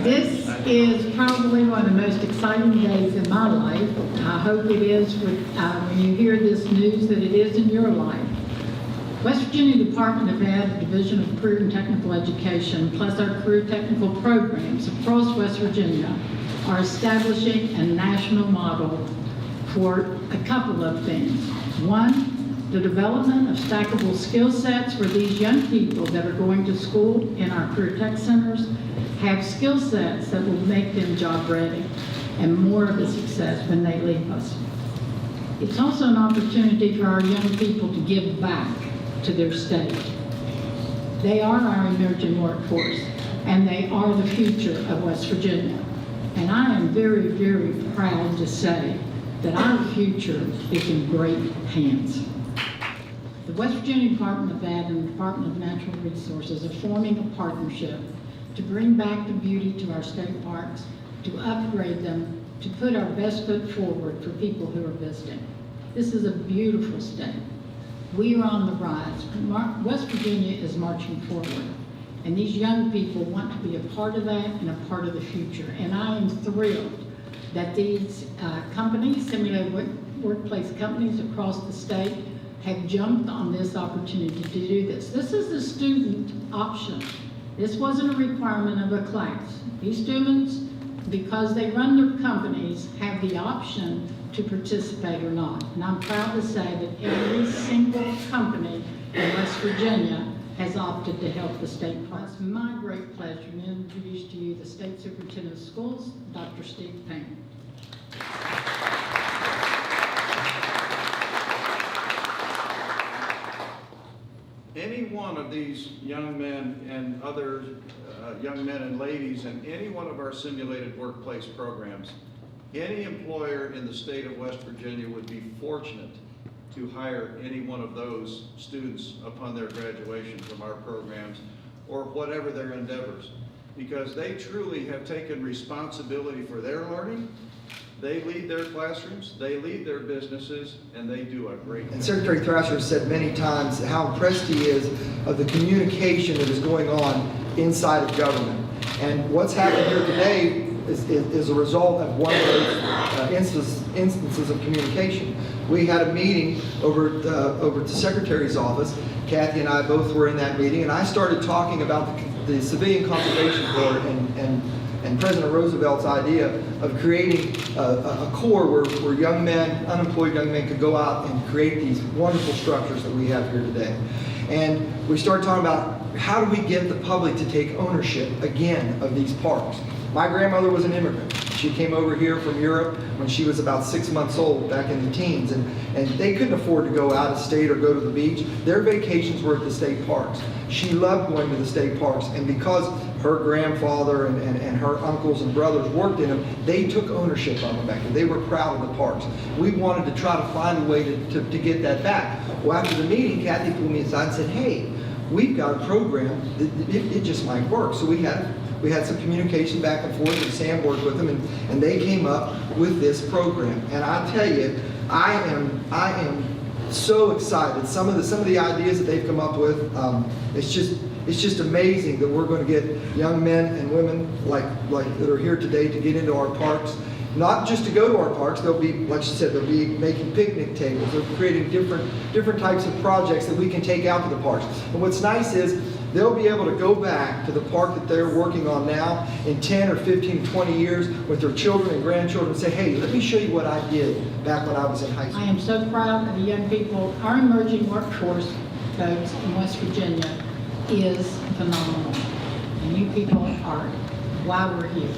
This is probably one of the most exciting days in my life. I hope it is when you hear this news that it is in your life. West Virginia Department of Ed, Division of Career and Technical Education, plus our career technical programs across West Virginia are establishing a national model for a couple of things. One, the development of stackable skill sets where these young people that are going to school in our career tech centers have skill sets that will make them job ready and more of a success when they leave us. It's also an opportunity for our young people to give back to their state. They are our emerging workforce and they are the future of West Virginia. And I am very, very proud to say that our future is in great hands. The West Virginia Department of Ed and the Department of Natural Resources are forming a partnership to bring back the beauty to our state parks, to upgrade them, to put our best foot forward for people who are visiting. This is a beautiful state. We are on the rise. West Virginia is marching forward. And these young people want to be a part of that and a part of the future. And I am thrilled that these companies, simulated workplace companies across the state, have jumped on this opportunity to do this. This is a student option. This wasn't a requirement of a class. These students, because they run their companies, have the option to participate or not. And I'm proud to say that every single company in West Virginia has opted to help the state parks. It's my great pleasure to introduce to you the State Superintendent of Schools, Dr. Steve Payne. Any one of these young men and other young men and ladies in any one of our simulated workplace programs, any employer in the state of West Virginia would be fortunate to hire any one of those students upon their graduation from our programs or whatever their endeavors, because they truly have taken responsibility for their learning. They lead their classrooms, they lead their businesses, and they do a great job. And Secretary Thrasher has said many times how impressed he is of the communication that is going on inside of government. And what's happened here today is a result of one of those instances of communication. We had a meeting over at the Secretary's office. Kathy and I both were in that meeting, and I started talking about the Civilian Conservation Corps and President Roosevelt's idea of creating a corps where young men, unemployed young men, could go out and create these wonderful structures that we have here today. And we started talking about how do we get the public to take ownership again of these parks. My grandmother was an immigrant. She came over here from Europe when she was about 6 months old back in the teens, and they couldn't afford to go out of state or go to the beach. Their vacations were at the state parks. She loved going to the state parks, and because her grandfather and her uncles and brothers worked in them, they took ownership of them back then. They were proud of the parks. We wanted to try to find a way to get that back. Well, after the meeting, Kathy pulled me aside and said, hey, we've got a program, it just might work. So we had some communication back and forth, and Sam worked with them, and they came up with this program. And I tell you, I am so excited. Some of the ideas that they've come up with, it's just amazing that we're going to get young men and women like that are here today to get into our parks. Not just to go to our parks, they'll be, like she said, they'll be making picnic tables. They're creating different types of projects that we can take out to the parks. And what's nice is they'll be able to go back to the park that they're working on now in 10 or 15, 20 years with their children and grandchildren and say, hey, let me show you what I did back when I was in high school. I am so proud of the young people. Our emerging workforce, folks, in West Virginia is phenomenal. And you people are why we're here.